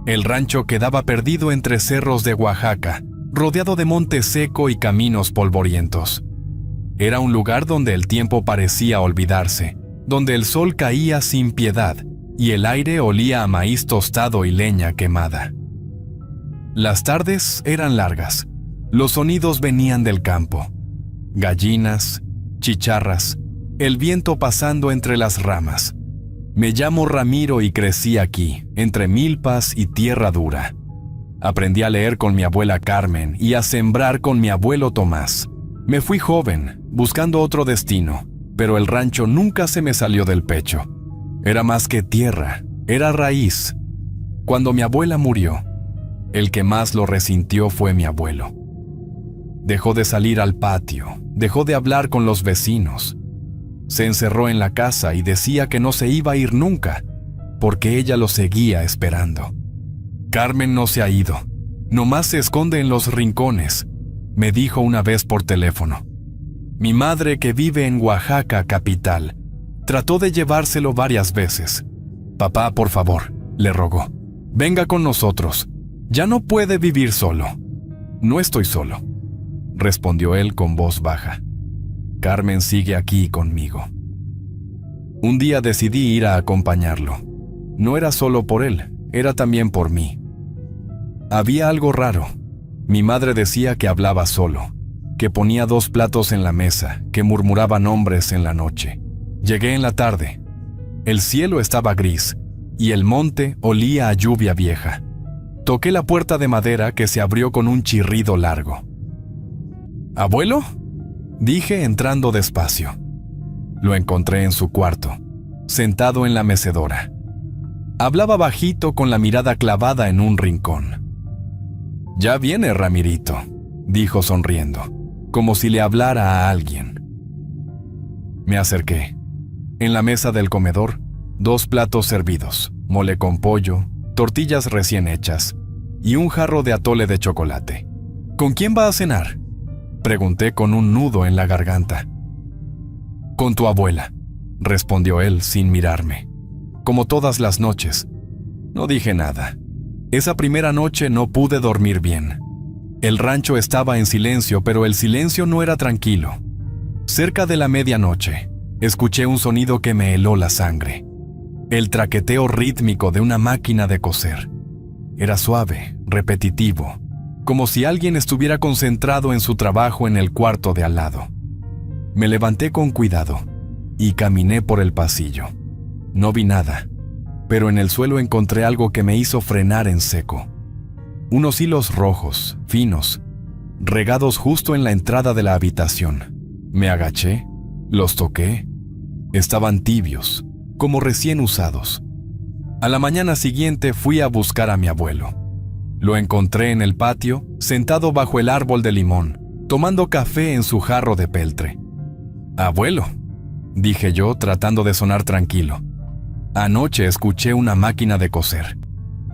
El rancho quedaba perdido entre cerros de Oaxaca, rodeado de monte seco y caminos polvorientos. Era un lugar donde el tiempo parecía olvidarse, donde el sol caía sin piedad y el aire olía a maíz tostado y leña quemada. Las tardes eran largas. Los sonidos venían del campo. Gallinas, chicharras, el viento pasando entre las ramas. Me llamo Ramiro y crecí aquí, entre milpas y tierra dura. Aprendí a leer con mi abuela Carmen y a sembrar con mi abuelo Tomás. Me fui joven, buscando otro destino, pero el rancho nunca se me salió del pecho. Era más que tierra, era raíz. Cuando mi abuela murió, el que más lo resintió fue mi abuelo. Dejó de salir al patio, dejó de hablar con los vecinos. Se encerró en la casa y decía que no se iba a ir nunca, porque ella lo seguía esperando. Carmen no se ha ido, nomás se esconde en los rincones, me dijo una vez por teléfono. Mi madre, que vive en Oaxaca capital, trató de llevárselo varias veces. Papá, por favor, le rogó, venga con nosotros, ya no puede vivir solo. No estoy solo, respondió él con voz baja. Carmen sigue aquí conmigo. Un día decidí ir a acompañarlo. No era solo por él, era también por mí. Había algo raro. Mi madre decía que hablaba solo, que ponía 2 platos en la mesa, que murmuraba nombres en la noche. Llegué en la tarde. El cielo estaba gris y el monte olía a lluvia vieja. Toqué la puerta de madera que se abrió con un chirrido largo. ¿Abuelo?, dije entrando despacio. Lo encontré en su cuarto, sentado en la mecedora. Hablaba bajito con la mirada clavada en un rincón. «Ya viene, Ramirito», dijo sonriendo, como si le hablara a alguien. Me acerqué. En la mesa del comedor, 2 platos servidos, mole con pollo, tortillas recién hechas y un jarro de atole de chocolate. «¿Con quién va a cenar?», pregunté con un nudo en la garganta. «Con tu abuela», respondió él sin mirarme. Como todas las noches. No dije nada. Esa primera noche no pude dormir bien. El rancho estaba en silencio, pero el silencio no era tranquilo. Cerca de la medianoche, escuché un sonido que me heló la sangre. El traqueteo rítmico de una máquina de coser. Era suave, repetitivo, como si alguien estuviera concentrado en su trabajo en el cuarto de al lado. Me levanté con cuidado y caminé por el pasillo. No vi nada, pero en el suelo encontré algo que me hizo frenar en seco. Unos hilos rojos, finos, regados justo en la entrada de la habitación. Me agaché, los toqué. Estaban tibios, como recién usados. A la mañana siguiente fui a buscar a mi abuelo. Lo encontré en el patio, sentado bajo el árbol de limón, tomando café en su jarro de peltre. «Abuelo», dije yo tratando de sonar tranquilo. Anoche escuché una máquina de coser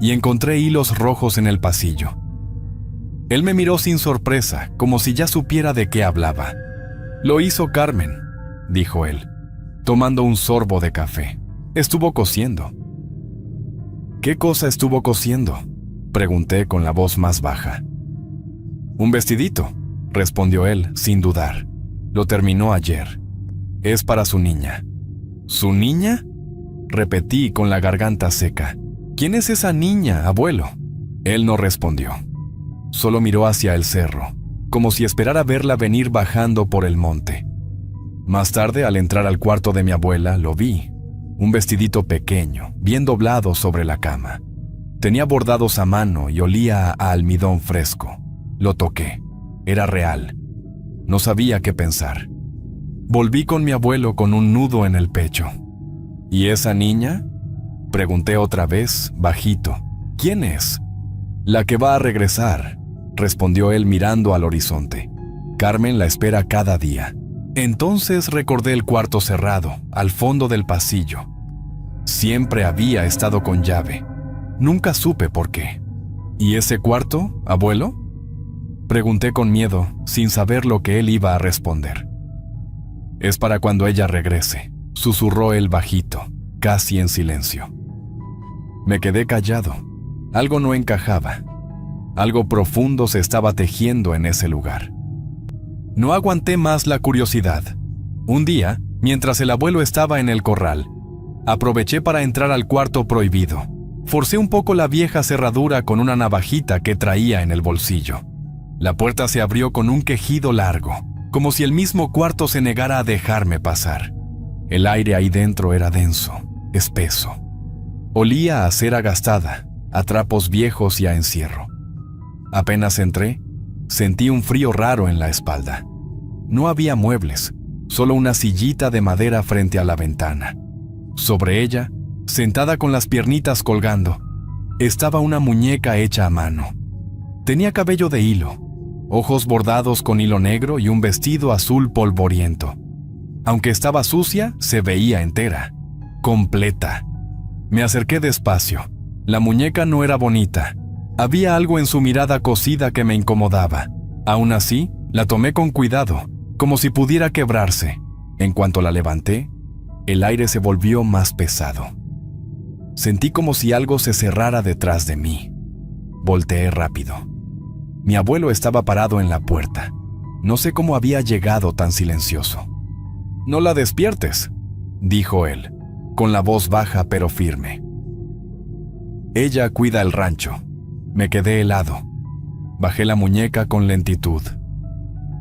y encontré hilos rojos en el pasillo. Él me miró sin sorpresa, como si ya supiera de qué hablaba. «Lo hizo Carmen», dijo él, tomando un sorbo de café. «Estuvo cosiendo». «¿Qué cosa estuvo cosiendo?», pregunté con la voz más baja. «Un vestidito», respondió él sin dudar. «Lo terminó ayer. Es para su niña». «¿Su niña?», repetí con la garganta seca. «¿Quién es esa niña, abuelo?». Él no respondió. Solo miró hacia el cerro, como si esperara verla venir bajando por el monte. Más tarde, al entrar al cuarto de mi abuela, lo vi. Un vestidito pequeño, bien doblado sobre la cama. Tenía bordados a mano y olía a almidón fresco. Lo toqué. Era real. No sabía qué pensar. Volví con mi abuelo con un nudo en el pecho. «¿Y esa niña?», pregunté otra vez, bajito. «¿Quién es?». «La que va a regresar», respondió él mirando al horizonte. «Carmen la espera cada día». Entonces recordé el cuarto cerrado, al fondo del pasillo. Siempre había estado con llave. Nunca supe por qué. «¿Y ese cuarto, abuelo?», pregunté con miedo, sin saber lo que él iba a responder. «Es para cuando ella regrese», susurró él bajito, casi en silencio. Me quedé callado. Algo no encajaba. Algo profundo se estaba tejiendo en ese lugar. No aguanté más la curiosidad. Un día, mientras el abuelo estaba en el corral, aproveché para entrar al cuarto prohibido. Forcé un poco la vieja cerradura con una navajita que traía en el bolsillo. La puerta se abrió con un quejido largo, como si el mismo cuarto se negara a dejarme pasar. El aire ahí dentro era denso, espeso. Olía a cera gastada, a trapos viejos y a encierro. Apenas entré, sentí un frío raro en la espalda. No había muebles, solo una sillita de madera frente a la ventana. Sobre ella, sentada con las piernitas colgando, estaba una muñeca hecha a mano. Tenía cabello de hilo, ojos bordados con hilo negro y un vestido azul polvoriento. Aunque estaba sucia, se veía entera, completa. Me acerqué despacio. La muñeca no era bonita. Había algo en su mirada cosida que me incomodaba. Aún así, la tomé con cuidado, como si pudiera quebrarse. En cuanto la levanté, el aire se volvió más pesado. Sentí como si algo se cerrara detrás de mí. Volteé rápido. Mi abuelo estaba parado en la puerta. No sé cómo había llegado tan silencioso. «No la despiertes», dijo él, con la voz baja pero firme. «Ella cuida el rancho». Me quedé helado. Bajé la muñeca con lentitud.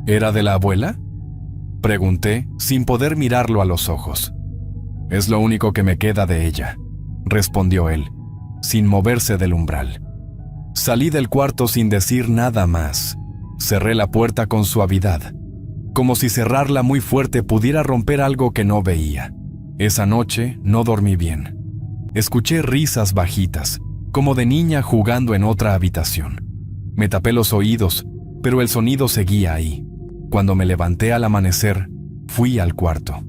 ¿Era de la abuela?, pregunté, sin poder mirarlo a los ojos. «Es lo único que me queda de ella», respondió él, sin moverse del umbral. Salí del cuarto sin decir nada más. Cerré la puerta con suavidad, como si cerrarla muy fuerte pudiera romper algo que no veía. Esa noche no dormí bien. Escuché risas bajitas, como de niña jugando en otra habitación. Me tapé los oídos, pero el sonido seguía ahí. Cuando me levanté al amanecer, fui al cuarto.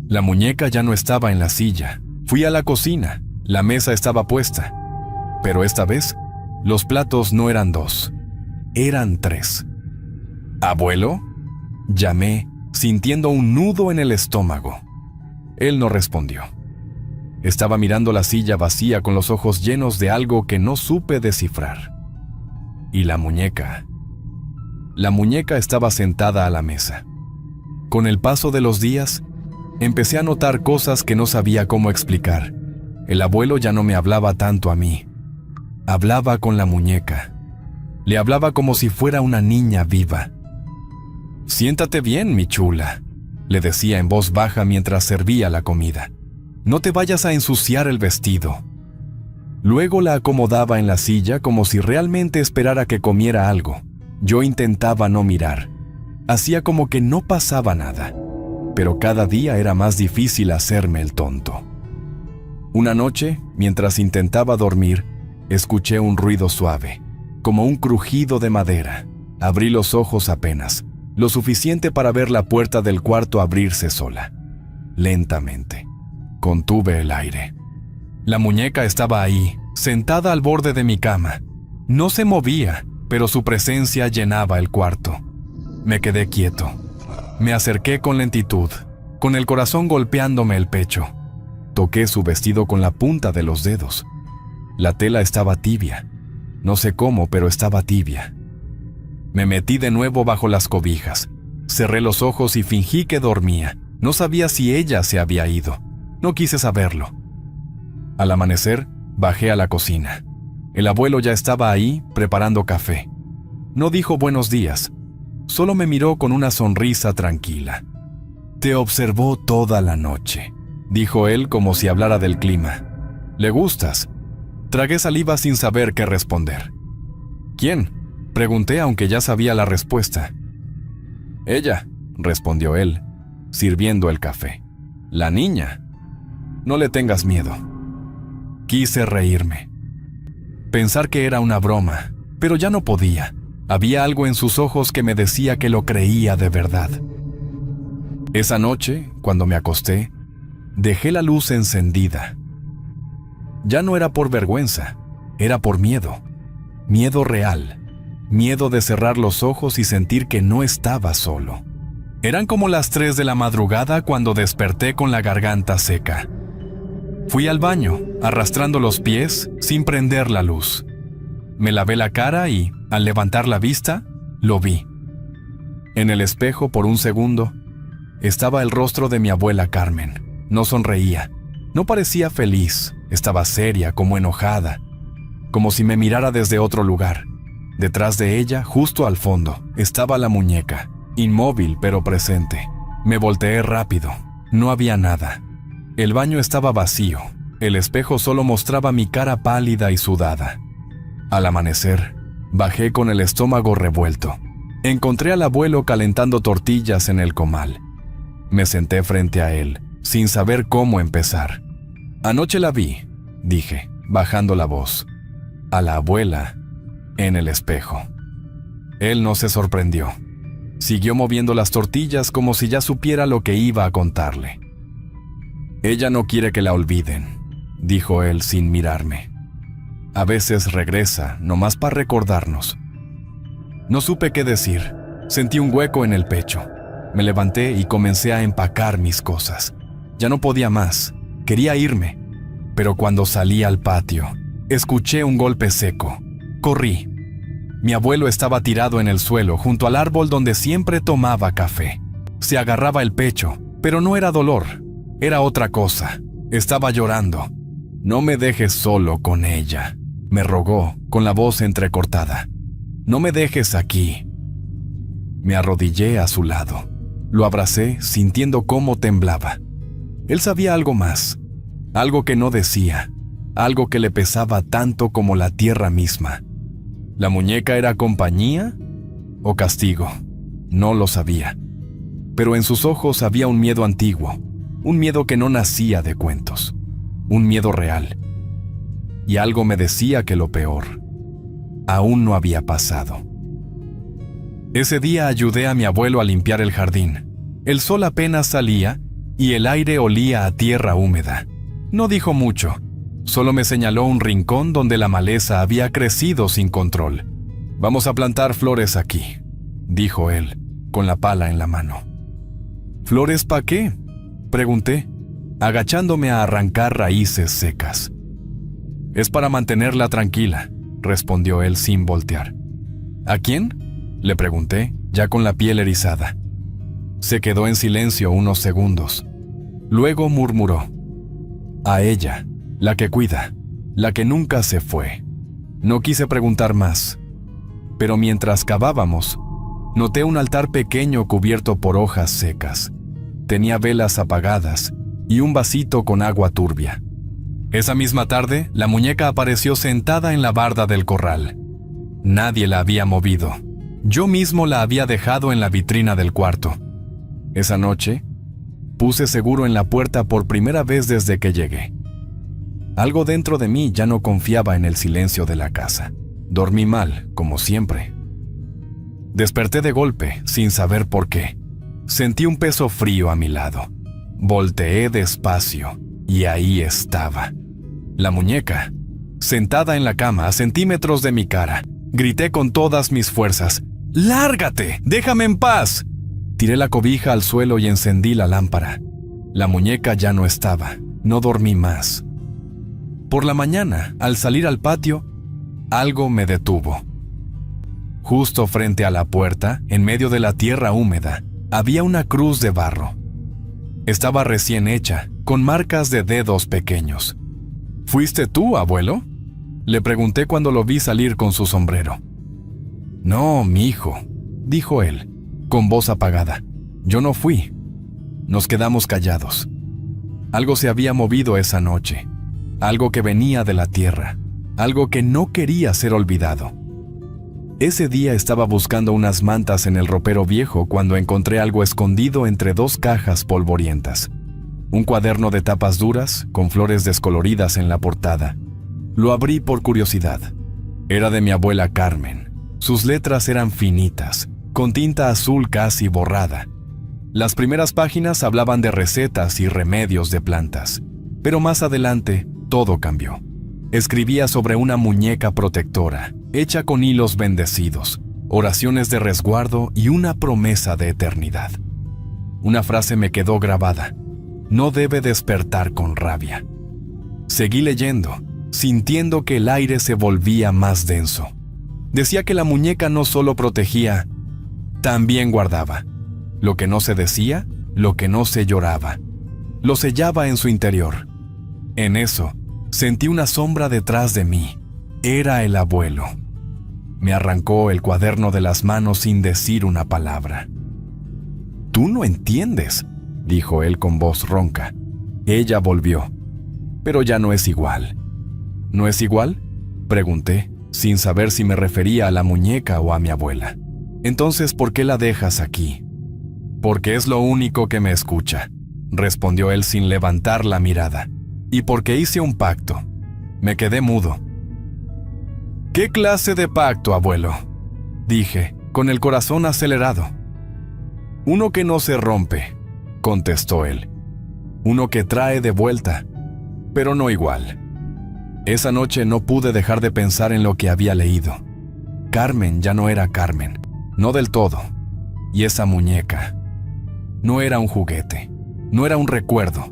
La muñeca ya no estaba en la silla. Fui a la cocina. La mesa estaba puesta. Pero esta vez, los platos no eran 2, eran 3. «¿Abuelo?», llamé, sintiendo un nudo en el estómago. Él no respondió. Estaba mirando la silla vacía con los ojos llenos de algo que no supe descifrar. ¿Y la muñeca? La muñeca estaba sentada a la mesa. Con el paso de los días, empecé a notar cosas que no sabía cómo explicar. El abuelo ya no me hablaba tanto a mí. Hablaba con la muñeca. Le hablaba como si fuera una niña viva. «Siéntate bien, mi chula», le decía en voz baja mientras servía la comida. «No te vayas a ensuciar el vestido». Luego la acomodaba en la silla como si realmente esperara que comiera algo. Yo intentaba no mirar. Hacía como que no pasaba nada. Pero cada día era más difícil hacerme el tonto. Una noche, mientras intentaba dormir, escuché un ruido suave, como un crujido de madera. Abrí los ojos apenas, lo suficiente para ver la puerta del cuarto abrirse sola. Lentamente. Contuve el aire. La muñeca estaba ahí, sentada al borde de mi cama. No se movía, pero su presencia llenaba el cuarto. Me quedé quieto. Me acerqué con lentitud, con el corazón golpeándome el pecho. Toqué su vestido con la punta de los dedos. La tela estaba tibia. No sé cómo, pero estaba tibia. Me metí de nuevo bajo las cobijas. Cerré los ojos y fingí que dormía. No sabía si ella se había ido. No quise saberlo. Al amanecer, bajé a la cocina. El abuelo ya estaba ahí, preparando café. No dijo buenos días. Solo me miró con una sonrisa tranquila. «Te observó toda la noche», dijo él como si hablara del clima. «¿Le gustas?». Tragué saliva sin saber qué responder. «¿Quién?», pregunté aunque ya sabía la respuesta. «Ella», respondió él, sirviendo el café. «La niña. No le tengas miedo». Quise reírme. Pensar que era una broma, pero ya no podía. Había algo en sus ojos que me decía que lo creía de verdad. Esa noche, cuando me acosté, dejé la luz encendida. Ya no era por vergüenza, era por miedo. Miedo real. Miedo de cerrar los ojos y sentir que no estaba solo. Eran como las 3 de la madrugada cuando desperté con la garganta seca. Fui al baño, arrastrando los pies, sin prender la luz. Me lavé la cara y, al levantar la vista, lo vi. En el espejo, por un segundo, estaba el rostro de mi abuela Carmen. No sonreía, no parecía feliz, estaba seria, como enojada, como si me mirara desde otro lugar. Detrás de ella, justo al fondo, estaba la muñeca, inmóvil pero presente. Me volteé rápido, no había nada. El baño estaba vacío, el espejo solo mostraba mi cara pálida y sudada. Al amanecer, bajé con el estómago revuelto. Encontré al abuelo calentando tortillas en el comal. Me senté frente a él, sin saber cómo empezar. Anoche la vi, dije, bajando la voz. A la abuela, en el espejo. Él no se sorprendió. Siguió moviendo las tortillas como si ya supiera lo que iba a contarle. Ella no quiere que la olviden, dijo él sin mirarme. A veces regresa, nomás para recordarnos. No supe qué decir. Sentí un hueco en el pecho. Me levanté y comencé a empacar mis cosas. Ya no podía más. Quería irme. Pero cuando salí al patio, escuché un golpe seco. Corrí. Mi abuelo estaba tirado en el suelo, junto al árbol donde siempre tomaba café. Se agarraba el pecho, pero no era dolor. Era otra cosa. Estaba llorando. «No me dejes solo con ella», me rogó, con la voz entrecortada. «No me dejes aquí». Me arrodillé a su lado. Lo abracé, sintiendo cómo temblaba. Él sabía algo más, algo que no decía, algo que le pesaba tanto como la tierra misma. ¿La muñeca era compañía o castigo? No lo sabía. Pero en sus ojos había un miedo antiguo, un miedo que no nacía de cuentos, un miedo real. Y algo me decía que lo peor aún no había pasado. Ese día ayudé a mi abuelo a limpiar el jardín. El sol apenas salía y el aire olía a tierra húmeda. No dijo mucho, solo me señaló un rincón donde la maleza había crecido sin control. «Vamos a plantar flores aquí», dijo él, con la pala en la mano. «¿Flores pa' qué?», pregunté, agachándome a arrancar raíces secas. «Es para mantenerla tranquila», respondió él sin voltear. «¿A quién?», le pregunté, ya con la piel erizada. Se quedó en silencio unos segundos. Luego murmuró: «A ella, la que cuida, la que nunca se fue». No quise preguntar más, pero mientras cavábamos, noté un altar pequeño cubierto por hojas secas. Tenía velas apagadas y un vasito con agua turbia. Esa misma tarde, la muñeca apareció sentada en la barda del corral. Nadie la había movido. Yo mismo la había dejado en la vitrina del cuarto. Esa noche, puse seguro en la puerta por primera vez desde que llegué. Algo dentro de mí ya no confiaba en el silencio de la casa. Dormí mal, como siempre. Desperté de golpe, sin saber por qué. Sentí un peso frío a mi lado. Volteé despacio, y ahí estaba. La muñeca, sentada en la cama a centímetros de mi cara. Grité con todas mis fuerzas: «¡Lárgate! ¡Déjame en paz!». Tiré la cobija al suelo y encendí la lámpara. La muñeca ya no estaba. No dormí más. Por la mañana, al salir al patio, algo me detuvo. Justo frente a la puerta, en medio de la tierra húmeda, había una cruz de barro. Estaba recién hecha, con marcas de dedos pequeños. «¿Fuiste tú, abuelo?», le pregunté cuando lo vi salir con su sombrero. «No, mi hijo», dijo él, con voz apagada. «Yo no fui». Nos quedamos callados. Algo se había movido esa noche, algo que venía de la tierra, algo que no quería ser olvidado. Ese día estaba buscando unas mantas en el ropero viejo cuando encontré algo escondido entre dos cajas polvorientas. Un cuaderno de tapas duras, con flores descoloridas en la portada. Lo abrí por curiosidad. Era de mi abuela Carmen. Sus letras eran finitas, con tinta azul casi borrada. Las primeras páginas hablaban de recetas y remedios de plantas, pero más adelante todo cambió. Escribía sobre una muñeca protectora, hecha con hilos bendecidos, oraciones de resguardo y una promesa de eternidad. Una frase me quedó grabada: «No debe despertar con rabia». Seguí leyendo, sintiendo que el aire se volvía más denso. Decía que la muñeca no solo protegía, también guardaba. Lo que no se decía, lo que no se lloraba, lo sellaba en su interior. En eso, sentí una sombra detrás de mí. Era el abuelo. Me arrancó el cuaderno de las manos sin decir una palabra. «Tú no entiendes», dijo él con voz ronca. Ella volvió. «Pero ya no es igual». «¿No es igual?», pregunté, sin saber si me refería a la muñeca o a mi abuela. «Entonces, ¿por qué la dejas aquí?» «Porque es lo único que me escucha», respondió él sin levantar la mirada. «Y porque hice un pacto». Me quedé mudo. «¿Qué clase de pacto, abuelo?», dije, con el corazón acelerado. «Uno que no se rompe», contestó él. «Uno que trae de vuelta, pero no igual». Esa noche no pude dejar de pensar en lo que había leído. Carmen ya no era Carmen, no del todo. Y esa muñeca no era un juguete, no era un recuerdo,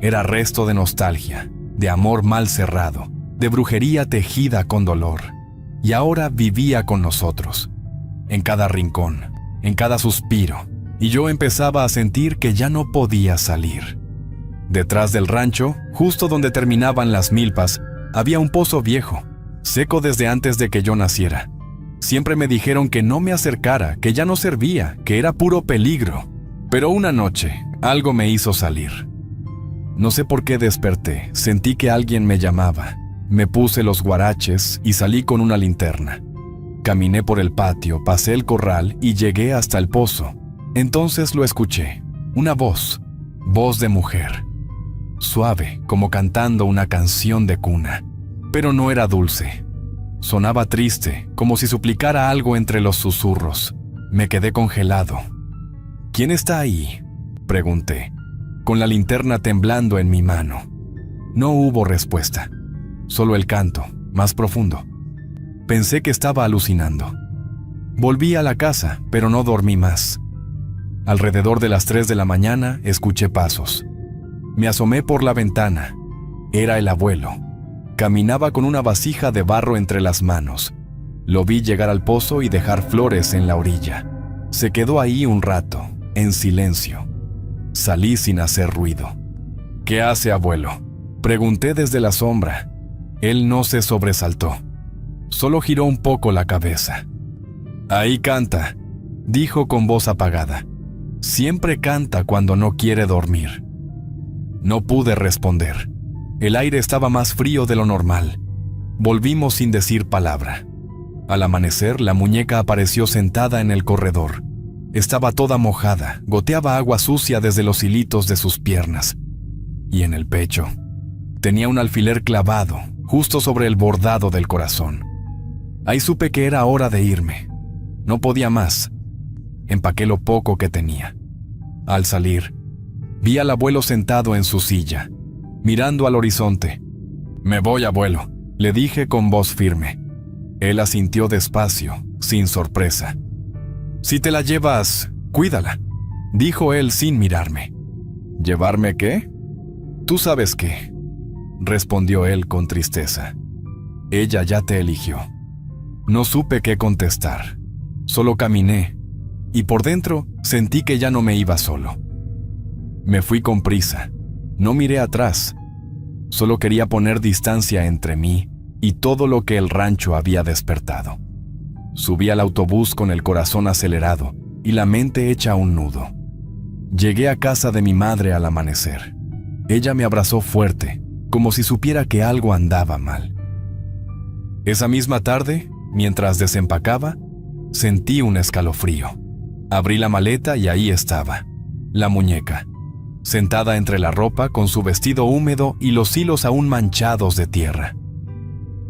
era resto de nostalgia, de amor mal cerrado, de brujería tejida con dolor. Y ahora vivía con nosotros, en cada rincón, en cada suspiro, y yo empezaba a sentir que ya no podía salir. Detrás del rancho, justo donde terminaban las milpas, había un pozo viejo, seco desde antes de que yo naciera. Siempre me dijeron que no me acercara, que ya no servía, que era puro peligro. Pero una noche, algo me hizo salir. No sé por qué desperté, sentí que alguien me llamaba. Me puse los guaraches y salí con una linterna. Caminé por el patio, pasé el corral y llegué hasta el pozo. Entonces lo escuché, una voz de mujer. Suave, como cantando una canción de cuna. Pero no era dulce. Sonaba triste, como si suplicara algo entre los susurros. Me quedé congelado. «¿Quién está ahí?», pregunté, con la linterna temblando en mi mano. No hubo respuesta, solo el canto, más profundo. Pensé que estaba alucinando. Volví a la casa, pero no dormí más. Alrededor de las 3 de la mañana escuché pasos. Me asomé por la ventana. Era el abuelo. Caminaba con una vasija de barro entre las manos. Lo vi llegar al pozo y dejar flores en la orilla. Se quedó ahí un rato, en silencio. Salí sin hacer ruido. «¿Qué hace, abuelo?», pregunté desde la sombra. Él no se sobresaltó. Solo giró un poco la cabeza. «Ahí canta», dijo con voz apagada. «Siempre canta cuando no quiere dormir». No pude responder. El aire estaba más frío de lo normal. Volvimos sin decir palabra. Al amanecer, la muñeca apareció sentada en el corredor. Estaba toda mojada, goteaba agua sucia desde los hilitos de sus piernas. Y en el pecho, tenía un alfiler clavado, justo sobre el bordado del corazón. Ahí supe que era hora de irme. No podía más. Empaqué lo poco que tenía. Al salir, vi al abuelo sentado en su silla, mirando al horizonte. «Me voy, abuelo», le dije con voz firme. Él asintió despacio, sin sorpresa. «Si te la llevas, cuídala», dijo él sin mirarme. «¿Llevarme qué?». «Tú sabes qué», respondió él con tristeza. «Ella ya te eligió». No supe qué contestar. Solo caminé, y por dentro sentí que ya no me iba solo. Me fui con prisa. No miré atrás. Solo quería poner distancia entre mí y todo lo que el rancho había despertado. Subí al autobús con el corazón acelerado y la mente hecha un nudo. Llegué a casa de mi madre al amanecer. Ella me abrazó fuerte, como si supiera que algo andaba mal. Esa misma tarde, mientras desempacaba, sentí un escalofrío. Abrí la maleta y ahí estaba, la muñeca, sentada entre la ropa con su vestido húmedo y los hilos aún manchados de tierra.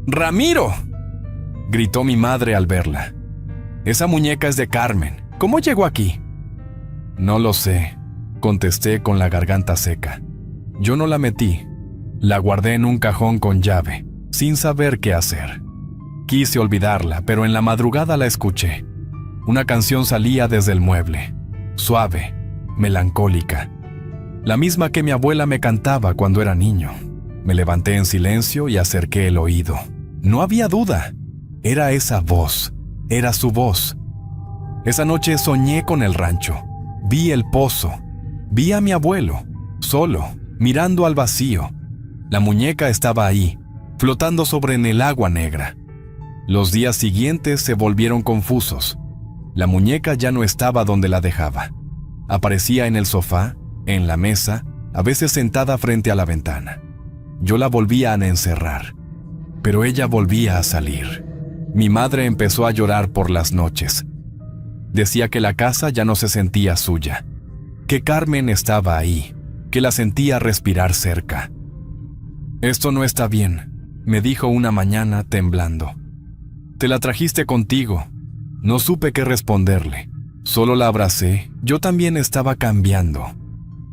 «¡Ramiro!», gritó mi madre al verla. «Esa muñeca es de Carmen. ¿Cómo llegó aquí?». «No lo sé», contesté con la garganta seca. «Yo no la metí. La guardé en un cajón con llave, sin saber qué hacer. Quise olvidarla, pero en la madrugada la escuché. Una canción salía desde el mueble, suave, melancólica. La misma que mi abuela me cantaba cuando era niño. Me levanté en silencio y acerqué el oído. No había duda. Era esa voz. Era su voz. Esa noche soñé con el rancho. Vi el pozo. Vi a mi abuelo, solo, mirando al vacío. La muñeca estaba ahí, flotando sobre el agua negra. Los días siguientes se volvieron confusos. La muñeca ya no estaba donde la dejaba. Aparecía en el sofá, en la mesa, a veces sentada frente a la ventana. Yo la volvía a encerrar, pero ella volvía a salir. Mi madre empezó a llorar por las noches. Decía que la casa ya no se sentía suya, que Carmen estaba ahí, que la sentía respirar cerca. «Esto no está bien», me dijo una mañana temblando. «Te la trajiste contigo». No supe qué responderle. Solo la abracé. Yo también estaba cambiando.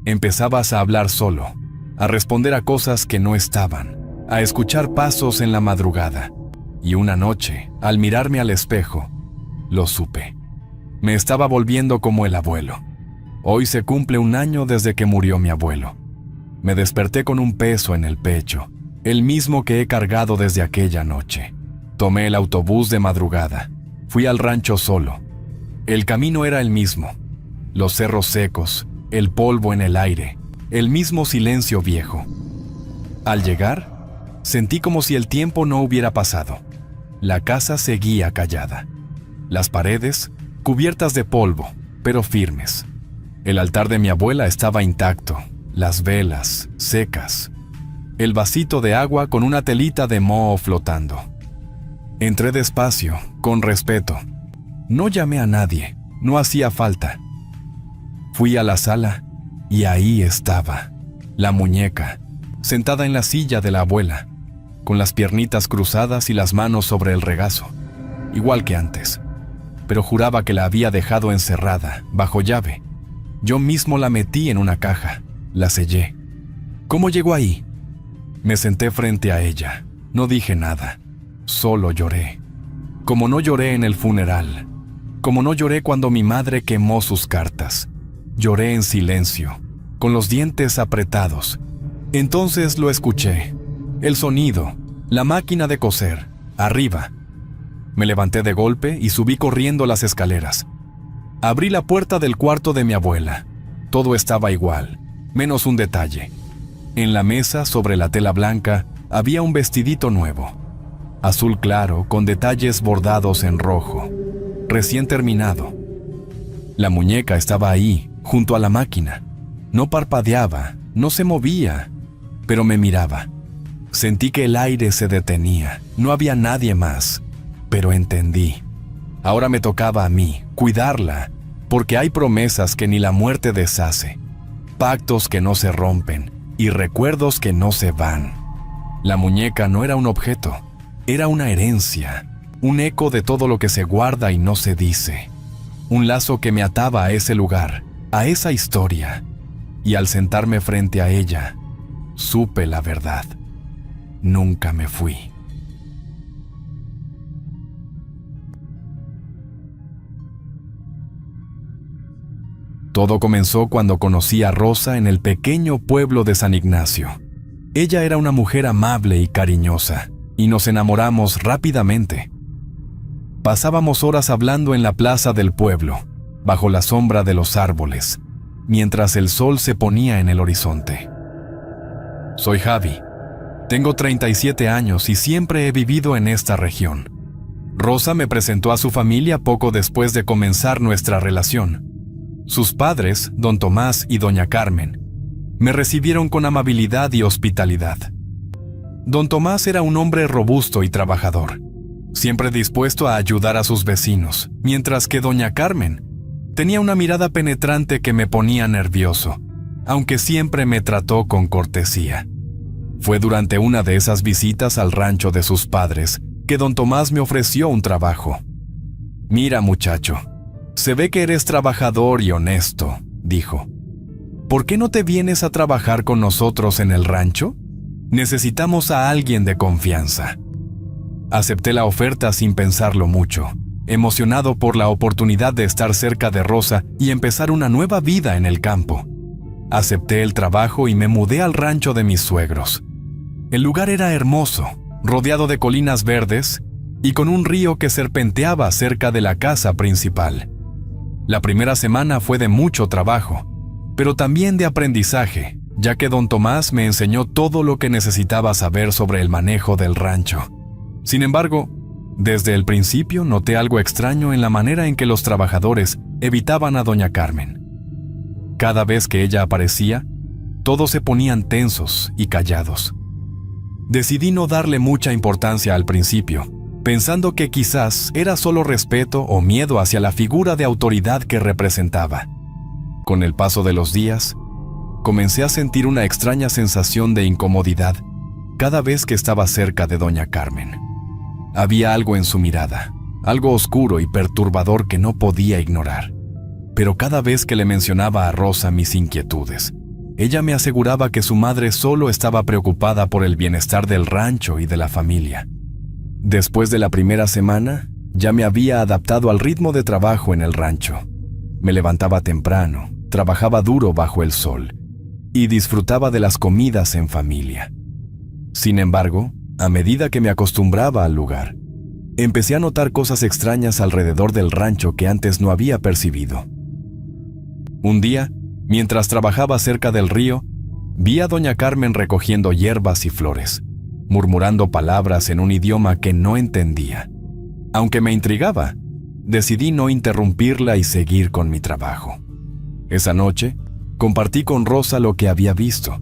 Empezabas a hablar solo, a responder a cosas que no estaban, a escuchar pasos en la madrugada. Y una noche, al mirarme al espejo, lo supe. Me estaba volviendo como el abuelo. Hoy se cumple 1 año desde que murió mi abuelo. Me desperté con un peso en el pecho, el mismo que he cargado desde aquella noche. Tomé el autobús de madrugada. Fui al rancho solo. El camino era el mismo. Los cerros secos, el polvo en el aire, el mismo silencio viejo. Al llegar, sentí como si el tiempo no hubiera pasado. La casa seguía callada. Las paredes, cubiertas de polvo, pero firmes. El altar de mi abuela estaba intacto, las velas, secas. El vasito de agua con una telita de moho flotando. Entré despacio, con respeto. No llamé a nadie, no hacía falta. Fui a la sala y ahí estaba, la muñeca, sentada en la silla de la abuela, con las piernitas cruzadas y las manos sobre el regazo, igual que antes. Pero juraba que la había dejado encerrada, bajo llave. Yo mismo la metí en una caja, la sellé. ¿Cómo llegó ahí? Me senté frente a ella, no dije nada. Solo lloré. Como no lloré en el funeral. Como no lloré cuando mi madre quemó sus cartas. Lloré en silencio, con los dientes apretados. Entonces lo escuché. El sonido, la máquina de coser, arriba. Me levanté de golpe y subí corriendo las escaleras. Abrí la puerta del cuarto de mi abuela. Todo estaba igual, menos un detalle. En la mesa, sobre la tela blanca, había un vestidito nuevo. Azul claro, con detalles bordados en rojo, recién terminado. La muñeca estaba ahí, junto a la máquina. No parpadeaba, no se movía, pero me miraba. Sentí que el aire se detenía, no había nadie más, pero entendí. Ahora me tocaba a mí, cuidarla, porque hay promesas que ni la muerte deshace, pactos que no se rompen y recuerdos que no se van. La muñeca no era un objeto. Era una herencia, un eco de todo lo que se guarda y no se dice. Un lazo que me ataba a ese lugar, a esa historia. Y al sentarme frente a ella, supe la verdad. Nunca me fui. Todo comenzó cuando conocí a Rosa en el pequeño pueblo de San Ignacio. Ella era una mujer amable y cariñosa. Y nos enamoramos rápidamente. Pasábamos horas hablando en la plaza del pueblo, bajo la sombra de los árboles, mientras el sol se ponía en el horizonte. Soy Javi. Tengo 37 años y siempre he vivido en esta región. Rosa me presentó a su familia poco después de comenzar nuestra relación. Sus padres, don Tomás y doña Carmen, me recibieron con amabilidad y hospitalidad. Don Tomás era un hombre robusto y trabajador, siempre dispuesto a ayudar a sus vecinos, mientras que doña Carmen tenía una mirada penetrante que me ponía nervioso, aunque siempre me trató con cortesía. Fue durante una de esas visitas al rancho de sus padres que don Tomás me ofreció un trabajo. «Mira, muchacho, se ve que eres trabajador y honesto», dijo. «¿Por qué no te vienes a trabajar con nosotros en el rancho? Necesitamos a alguien de confianza». Acepté la oferta sin pensarlo mucho, emocionado por la oportunidad de estar cerca de Rosa y empezar una nueva vida en el campo. Acepté el trabajo y me mudé al rancho de mis suegros. El lugar era hermoso, rodeado de colinas verdes y con un río que serpenteaba cerca de la casa principal. La primera semana fue de mucho trabajo, pero también de aprendizaje, ya que don Tomás me enseñó todo lo que necesitaba saber sobre el manejo del rancho. Sin embargo, desde el principio noté algo extraño en la manera en que los trabajadores evitaban a doña Carmen. Cada vez que ella aparecía, todos se ponían tensos y callados. Decidí no darle mucha importancia al principio, pensando que quizás era solo respeto o miedo hacia la figura de autoridad que representaba. Con el paso de los días, comencé a sentir una extraña sensación de incomodidad cada vez que estaba cerca de doña Carmen. Había algo en su mirada, algo oscuro y perturbador que no podía ignorar. Pero cada vez que le mencionaba a Rosa mis inquietudes, ella me aseguraba que su madre solo estaba preocupada por el bienestar del rancho y de la familia. Después de la primera semana, ya me había adaptado al ritmo de trabajo en el rancho. Me levantaba temprano, trabajaba duro bajo el sol y disfrutaba de las comidas en familia. Sin embargo, a medida que me acostumbraba al lugar, empecé a notar cosas extrañas alrededor del rancho que antes no había percibido. Un día, mientras trabajaba cerca del río, vi a doña Carmen recogiendo hierbas y flores, murmurando palabras en un idioma que no entendía. Aunque me intrigaba, decidí no interrumpirla y seguir con mi trabajo. Esa noche, compartí con Rosa lo que había visto,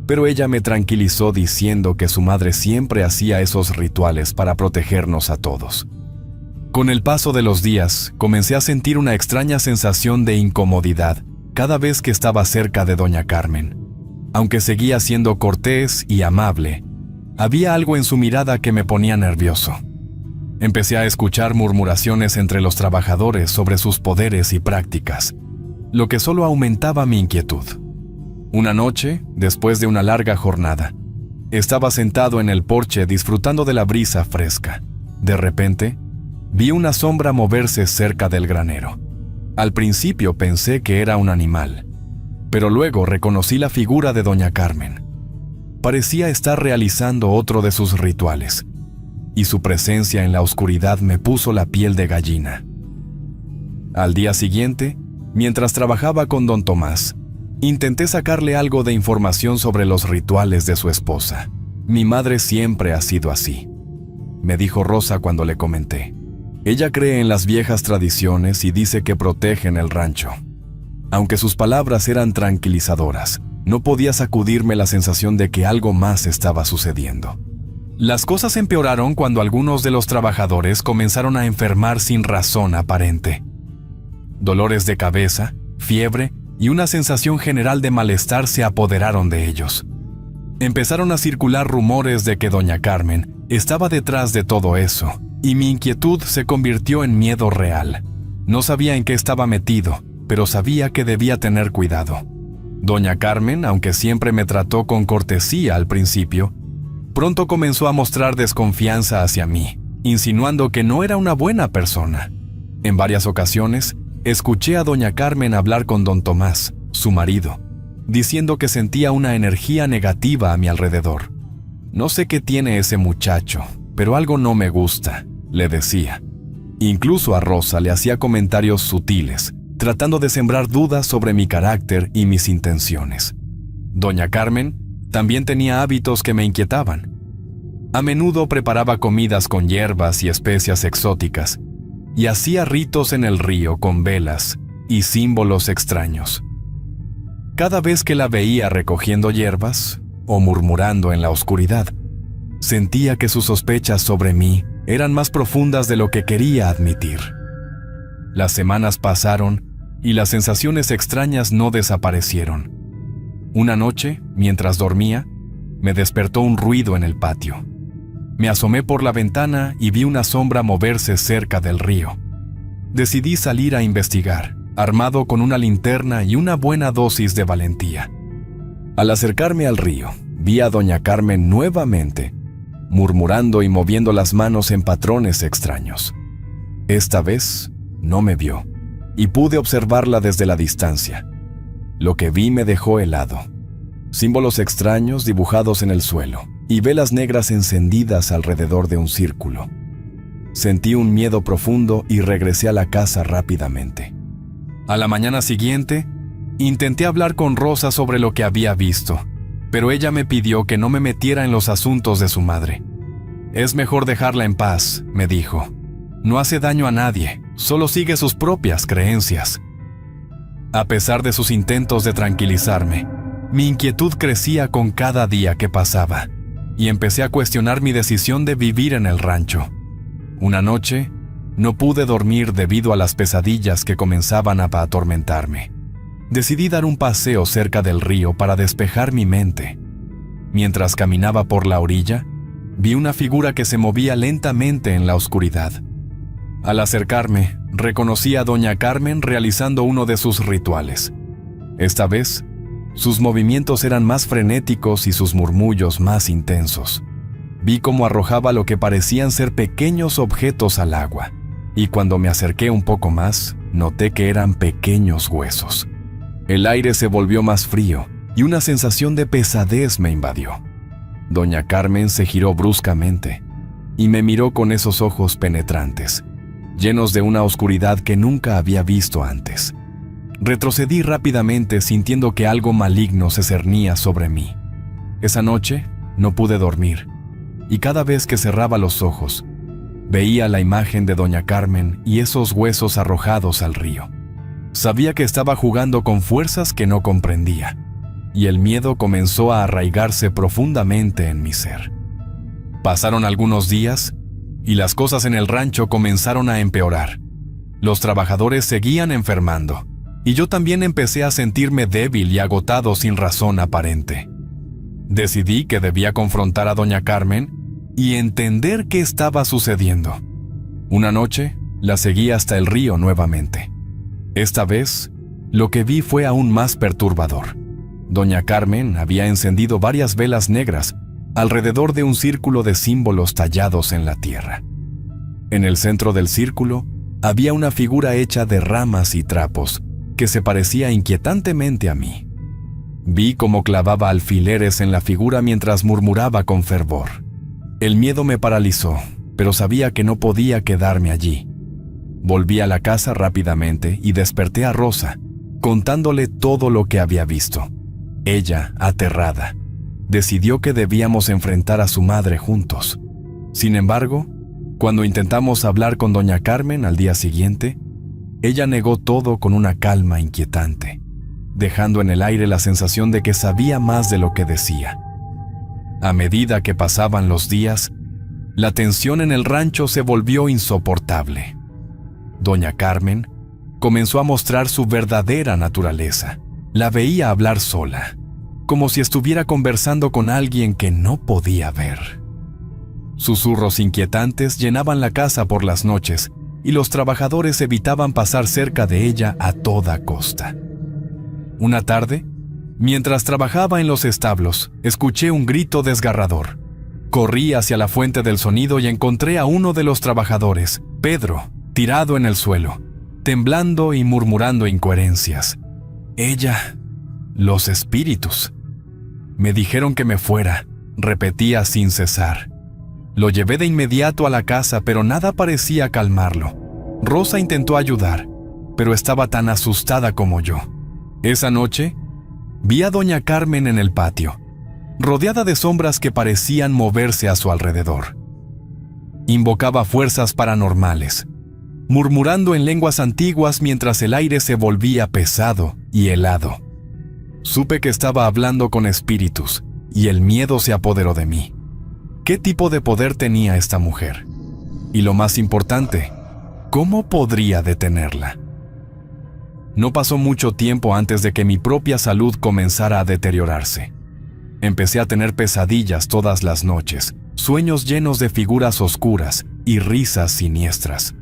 pero ella me tranquilizó diciendo que su madre siempre hacía esos rituales para protegernos a todos. Con el paso de los días, comencé a sentir una extraña sensación de incomodidad cada vez que estaba cerca de doña Carmen. Aunque seguía siendo cortés y amable, había algo en su mirada que me ponía nervioso. Empecé a escuchar murmuraciones entre los trabajadores sobre sus poderes y prácticas, lo que solo aumentaba mi inquietud. Una noche, después de una larga jornada, estaba sentado en el porche disfrutando de la brisa fresca. De repente, vi una sombra moverse cerca del granero. Al principio pensé que era un animal, pero luego reconocí la figura de doña Carmen. Parecía estar realizando otro de sus rituales, y su presencia en la oscuridad me puso la piel de gallina. Al día siguiente, mientras trabajaba con don Tomás, intenté sacarle algo de información sobre los rituales de su esposa. Mi madre siempre ha sido así, me dijo Rosa cuando le comenté. Ella cree en las viejas tradiciones y dice que protegen el rancho. Aunque sus palabras eran tranquilizadoras, no podía sacudirme la sensación de que algo más estaba sucediendo. Las cosas empeoraron cuando algunos de los trabajadores comenzaron a enfermar sin razón aparente. Dolores de cabeza, fiebre y una sensación general de malestar se apoderaron de ellos. Empezaron a circular rumores de que doña Carmen estaba detrás de todo eso, y mi inquietud se convirtió en miedo real. No sabía en qué estaba metido, pero sabía que debía tener cuidado. Doña Carmen, aunque siempre me trató con cortesía al principio, pronto comenzó a mostrar desconfianza hacia mí, insinuando que no era una buena persona. En varias ocasiones, escuché a doña Carmen hablar con don Tomás, su marido, diciendo que sentía una energía negativa a mi alrededor. No sé qué tiene ese muchacho, pero algo no me gusta, le decía. Incluso a Rosa le hacía comentarios sutiles, tratando de sembrar dudas sobre mi carácter y mis intenciones. Doña Carmen también tenía hábitos que me inquietaban. A menudo preparaba comidas con hierbas y especias exóticas, y hacía ritos en el río con velas y símbolos extraños. Cada vez que la veía recogiendo hierbas o murmurando en la oscuridad, sentía que sus sospechas sobre mí eran más profundas de lo que quería admitir. Las semanas pasaron y las sensaciones extrañas no desaparecieron. Una noche, mientras dormía, me despertó un ruido en el patio. Me asomé por la ventana y vi una sombra moverse cerca del río. Decidí salir a investigar, armado con una linterna y una buena dosis de valentía. Al acercarme al río, vi a doña Carmen nuevamente, murmurando y moviendo las manos en patrones extraños. Esta vez no me vio, y pude observarla desde la distancia. Lo que vi me dejó helado. Símbolos extraños dibujados en el suelo, y velas negras encendidas alrededor de un círculo. Sentí un miedo profundo y regresé a la casa rápidamente. A la mañana siguiente, intenté hablar con Rosa sobre lo que había visto, pero ella me pidió que no me metiera en los asuntos de su madre. «Es mejor dejarla en paz», me dijo. «No hace daño a nadie, solo sigue sus propias creencias». A pesar de sus intentos de tranquilizarme, mi inquietud crecía con cada día que pasaba, y empecé a cuestionar mi decisión de vivir en el rancho. Una noche, no pude dormir debido a las pesadillas que comenzaban a atormentarme. Decidí dar un paseo cerca del río para despejar mi mente. Mientras caminaba por la orilla, vi una figura que se movía lentamente en la oscuridad. Al acercarme, reconocí a Doña Carmen realizando uno de sus rituales. Esta vez, sus movimientos eran más frenéticos y sus murmullos más intensos. Vi cómo arrojaba lo que parecían ser pequeños objetos al agua, y cuando me acerqué un poco más, noté que eran pequeños huesos. El aire se volvió más frío y una sensación de pesadez me invadió. Doña Carmen se giró bruscamente y me miró con esos ojos penetrantes, llenos de una oscuridad que nunca había visto antes. Retrocedí rápidamente sintiendo que algo maligno se cernía sobre mí. Esa noche no pude dormir, y cada vez que cerraba los ojos, veía la imagen de Doña Carmen y esos huesos arrojados al río. Sabía que estaba jugando con fuerzas que no comprendía, y el miedo comenzó a arraigarse profundamente en mi ser. Pasaron algunos días, y las cosas en el rancho comenzaron a empeorar. Los trabajadores seguían enfermando, y yo también empecé a sentirme débil y agotado sin razón aparente. Decidí que debía confrontar a Doña Carmen y entender qué estaba sucediendo. Una noche, la seguí hasta el río nuevamente. Esta vez, lo que vi fue aún más perturbador. Doña Carmen había encendido varias velas negras alrededor de un círculo de símbolos tallados en la tierra. En el centro del círculo había una figura hecha de ramas y trapos que se parecía inquietantemente a mí. Vi cómo clavaba alfileres en la figura mientras murmuraba con fervor. El miedo me paralizó, pero sabía que no podía quedarme allí. Volví a la casa rápidamente y desperté a Rosa, contándole todo lo que había visto. Ella, aterrada, decidió que debíamos enfrentar a su madre juntos. Sin embargo, cuando intentamos hablar con Doña Carmen al día siguiente, ella negó todo con una calma inquietante, dejando en el aire la sensación de que sabía más de lo que decía. A medida que pasaban los días, la tensión en el rancho se volvió insoportable. Doña Carmen comenzó a mostrar su verdadera naturaleza. La veía hablar sola, como si estuviera conversando con alguien que no podía ver. Susurros inquietantes llenaban la casa por las noches y los trabajadores evitaban pasar cerca de ella a toda costa. Una tarde, mientras trabajaba en los establos, escuché un grito desgarrador. Corrí hacia la fuente del sonido y encontré a uno de los trabajadores, Pedro, tirado en el suelo, temblando y murmurando incoherencias. Ella, los espíritus. Me dijeron que me fuera, repetía sin cesar. Lo llevé de inmediato a la casa, pero nada parecía calmarlo. Rosa intentó ayudar, pero estaba tan asustada como yo. Esa noche, vi a Doña Carmen en el patio, rodeada de sombras que parecían moverse a su alrededor. Invocaba fuerzas paranormales, murmurando en lenguas antiguas mientras el aire se volvía pesado y helado. Supe que estaba hablando con espíritus y el miedo se apoderó de mí. ¿Qué tipo de poder tenía esta mujer? Y lo más importante, ¿cómo podría detenerla? No pasó mucho tiempo antes de que mi propia salud comenzara a deteriorarse. Empecé a tener pesadillas todas las noches, sueños llenos de figuras oscuras y risas siniestras.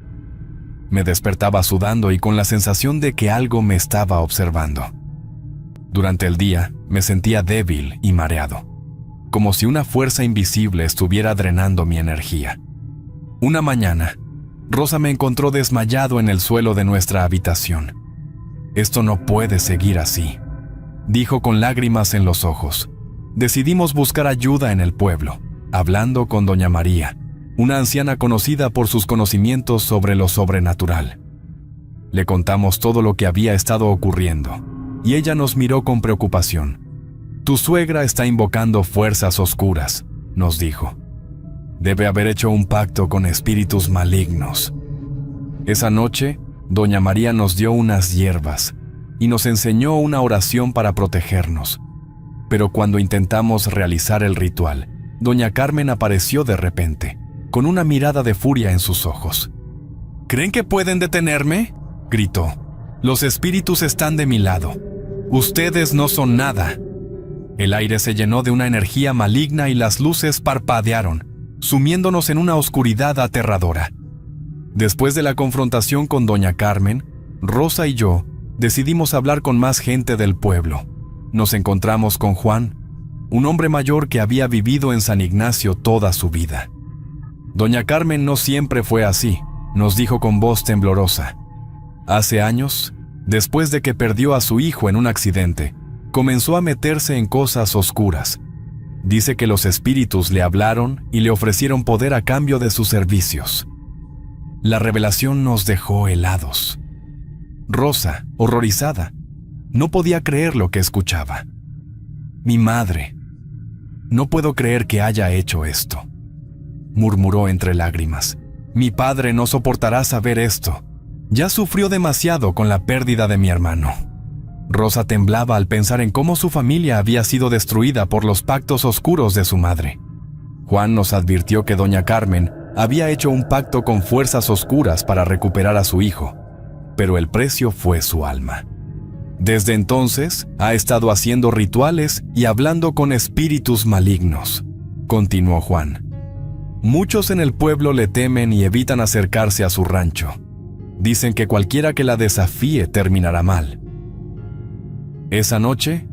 Me despertaba sudando y con la sensación de que algo me estaba observando. Durante el día me sentía débil y mareado, como si una fuerza invisible estuviera drenando mi energía. Una mañana, Rosa me encontró desmayado en el suelo de nuestra habitación. «Esto no puede seguir así», dijo con lágrimas en los ojos. decidimos buscar ayuda en el pueblo, hablando con doña María, una anciana conocida por sus conocimientos sobre lo sobrenatural. Le contamos todo lo que había estado ocurriendo, y ella nos miró con preocupación. «Tu suegra está invocando fuerzas oscuras», nos dijo. «Debe haber hecho un pacto con espíritus malignos». Esa noche, doña María nos dio unas hierbas y nos enseñó una oración para protegernos. Pero cuando intentamos realizar el ritual, doña Carmen apareció de repente, con una mirada de furia en sus ojos. «¿Creen que pueden detenerme?», gritó. «Los espíritus están de mi lado. Ustedes no son nada». El aire se llenó de una energía maligna y las luces parpadearon, sumiéndonos en una oscuridad aterradora. Después de la confrontación con doña Carmen, Rosa y yo decidimos hablar con más gente del pueblo. Nos encontramos con Juan, un hombre mayor que había vivido en San Ignacio toda su vida. «Doña Carmen no siempre fue así», nos dijo con voz temblorosa. «Hace años, después de que perdió a su hijo en un accidente, comenzó a meterse en cosas oscuras. Dice que los espíritus le hablaron y le ofrecieron poder a cambio de sus servicios». La revelación nos dejó helados. Rosa, horrorizada, no podía creer lo que escuchaba. «Mi madre. No puedo creer que haya hecho esto», murmuró entre lágrimas. «Mi padre no soportará saber esto. Ya sufrió demasiado con la pérdida de mi hermano». Rosa temblaba al pensar en cómo su familia había sido destruida por los pactos oscuros de su madre. Juan nos advirtió que doña Carmen había hecho un pacto con fuerzas oscuras para recuperar a su hijo, pero el precio fue su alma. Desde entonces, ha estado haciendo rituales y hablando con espíritus malignos, continuó Juan. Muchos en el pueblo le temen y evitan acercarse a su rancho. Dicen que cualquiera que la desafíe terminará mal. Esa noche,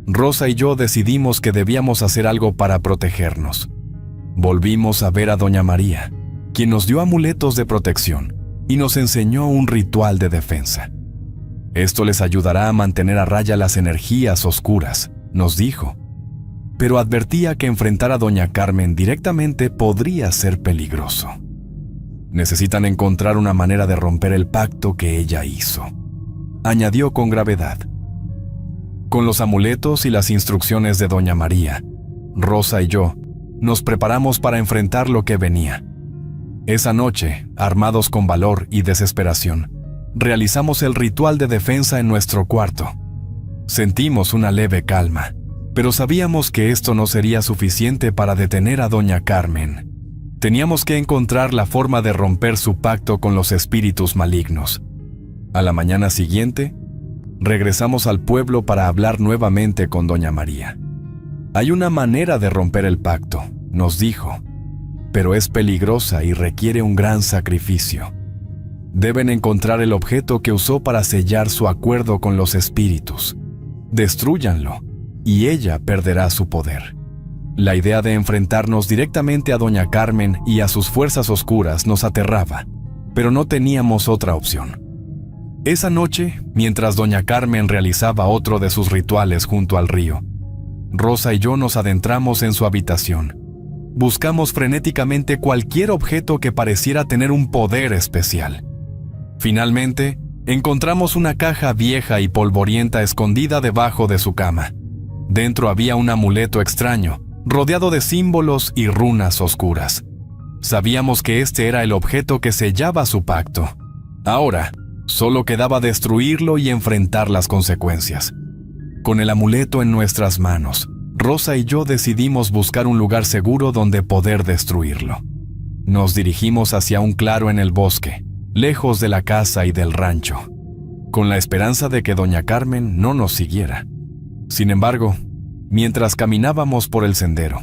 Rosa y yo decidimos que debíamos hacer algo para protegernos. Volvimos a ver a doña María, quien nos dio amuletos de protección y nos enseñó un ritual de defensa. «Esto les ayudará a mantener a raya las energías oscuras», nos dijo. Pero advertía que enfrentar a doña Carmen directamente podría ser peligroso. «Necesitan encontrar una manera de romper el pacto que ella hizo», añadió con gravedad. Con los amuletos y las instrucciones de doña María, Rosa y yo nos preparamos para enfrentar lo que venía. Esa noche, armados con valor y desesperación, realizamos el ritual de defensa en nuestro cuarto. Sentimos una leve calma, pero sabíamos que esto no sería suficiente para detener a doña Carmen. Teníamos que encontrar la forma de romper su pacto con los espíritus malignos. A la mañana siguiente, regresamos al pueblo para hablar nuevamente con doña María. «Hay una manera de romper el pacto», nos dijo, «pero es peligrosa y requiere un gran sacrificio. Deben encontrar el objeto que usó para sellar su acuerdo con los espíritus. Destrúyanlo, y ella perderá su poder». La idea de enfrentarnos directamente a doña Carmen y a sus fuerzas oscuras nos aterraba, pero no teníamos otra opción. Esa noche, mientras doña Carmen realizaba otro de sus rituales junto al río, Rosa y yo nos adentramos en su habitación. Buscamos frenéticamente cualquier objeto que pareciera tener un poder especial. Finalmente, encontramos una caja vieja y polvorienta escondida debajo de su cama. Dentro había un amuleto extraño, rodeado de símbolos y runas oscuras. Sabíamos que este era el objeto que sellaba su pacto. Ahora, solo quedaba destruirlo y enfrentar las consecuencias. Con el amuleto en nuestras manos, Rosa y yo decidimos buscar un lugar seguro donde poder destruirlo. Nos dirigimos hacia un claro en el bosque, lejos de la casa y del rancho, con la esperanza de que doña Carmen no nos siguiera. Sin embargo, mientras caminábamos por el sendero,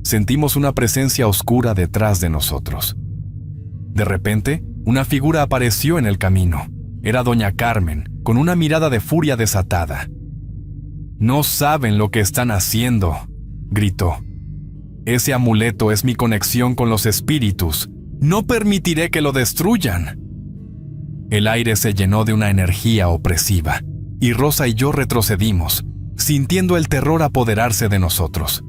sentimos una presencia oscura detrás de nosotros. De repente, una figura apareció en el camino. Era doña Carmen, con una mirada de furia desatada. «No saben lo que están haciendo», gritó. «Ese amuleto es mi conexión con los espíritus. No permitiré que lo destruyan». El aire se llenó de una energía opresiva, y Rosa y yo retrocedimos, sintiendo el terror apoderarse de nosotros.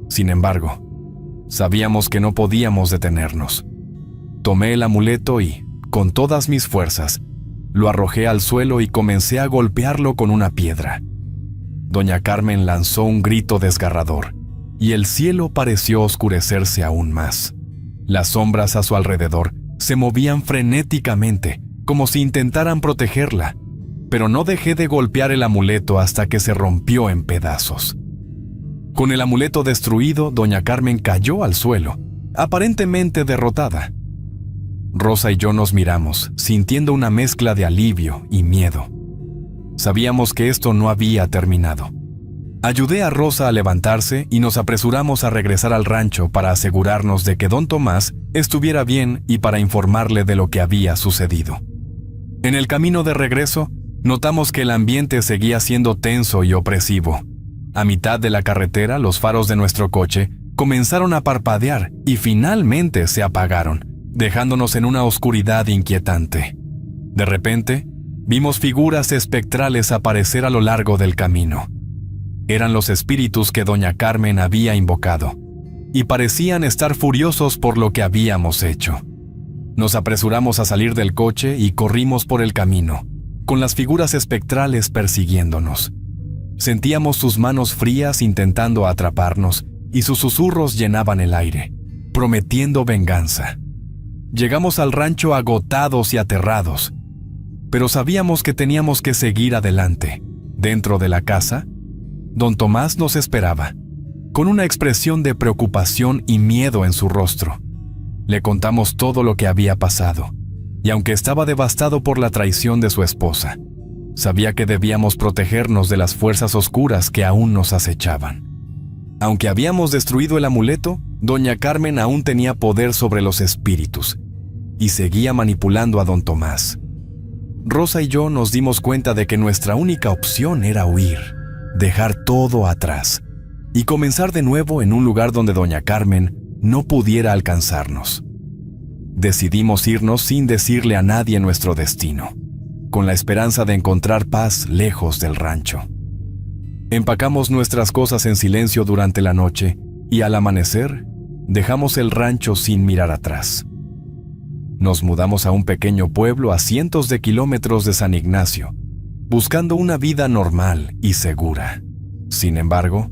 Sin embargo, sabíamos que no podíamos detenernos. Tomé el amuleto y, con todas mis fuerzas, lo arrojé al suelo y comencé a golpearlo con una piedra. Doña Carmen lanzó un grito desgarrador, y el cielo pareció oscurecerse aún más. Las sombras a su alrededor se movían frenéticamente, como si intentaran protegerla, pero no dejé de golpear el amuleto hasta que se rompió en pedazos. Con el amuleto destruido, doña Carmen cayó al suelo, aparentemente derrotada. Rosa y yo nos miramos, sintiendo una mezcla de alivio y miedo. Sabíamos que esto no había terminado. Ayudé a Rosa a levantarse y nos apresuramos a regresar al rancho para asegurarnos de que don Tomás estuviera bien y para informarle de lo que había sucedido. En el camino de regreso, notamos que el ambiente seguía siendo tenso y opresivo. A mitad de la carretera, los faros de nuestro coche comenzaron a parpadear y finalmente se apagaron, dejándonos en una oscuridad inquietante. De repente, vimos figuras espectrales aparecer a lo largo del camino. Eran los espíritus que doña Carmen había invocado, y parecían estar furiosos por lo que habíamos hecho. Nos apresuramos a salir del coche y corrimos por el camino, con las figuras espectrales persiguiéndonos. Sentíamos sus manos frías intentando atraparnos, y sus susurros llenaban el aire, prometiendo venganza. Llegamos al rancho agotados y aterrados, pero sabíamos que teníamos que seguir adelante. Dentro de la casa, don Tomás nos esperaba, con una expresión de preocupación y miedo en su rostro. Le contamos todo lo que había pasado, y aunque estaba devastado por la traición de su esposa, sabía que debíamos protegernos de las fuerzas oscuras que aún nos acechaban. Aunque habíamos destruido el amuleto, doña Carmen aún tenía poder sobre los espíritus, y seguía manipulando a don Tomás. Rosa y yo nos dimos cuenta de que nuestra única opción era huir, dejar todo atrás, y comenzar de nuevo en un lugar donde doña Carmen no pudiera alcanzarnos. Decidimos irnos sin decirle a nadie nuestro destino, con la esperanza de encontrar paz lejos del rancho. Empacamos nuestras cosas en silencio durante la noche y al amanecer dejamos el rancho sin mirar atrás. Nos mudamos a un pequeño pueblo a cientos de kilómetros de San Ignacio, buscando una vida normal y segura. Sin embargo,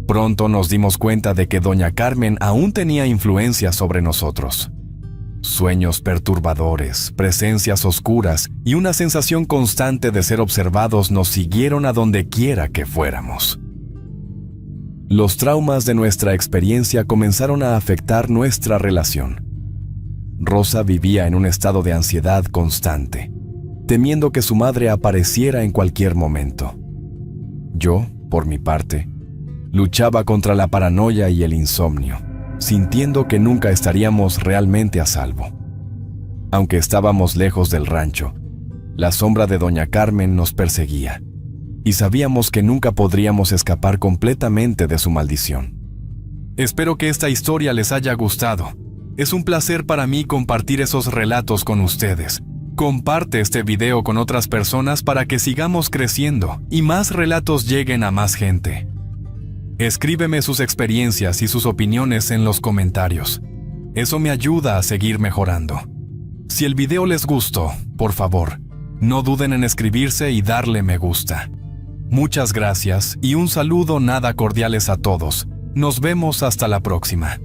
pronto nos dimos cuenta de que doña Carmen aún tenía influencia sobre nosotros. Sueños perturbadores, presencias oscuras y una sensación constante de ser observados nos siguieron a donde quiera que fuéramos. Los traumas de nuestra experiencia comenzaron a afectar nuestra relación. Rosa vivía en un estado de ansiedad constante, temiendo que su madre apareciera en cualquier momento. Yo, por mi parte, luchaba contra la paranoia y el insomnio, sintiendo que nunca estaríamos realmente a salvo. Aunque estábamos lejos del rancho, la sombra de doña Carmen nos perseguía, y sabíamos que nunca podríamos escapar completamente de su maldición. Espero que esta historia les haya gustado. Es un placer para mí compartir esos relatos con ustedes. Comparte este video con otras personas para que sigamos creciendo y más relatos lleguen a más gente. Escríbeme sus experiencias y sus opiniones en los comentarios. Eso me ayuda a seguir mejorando. Si el video les gustó, por favor, no duden en escribirse y darle me gusta. Muchas gracias y un saludo nada cordiales a todos. Nos vemos hasta la próxima.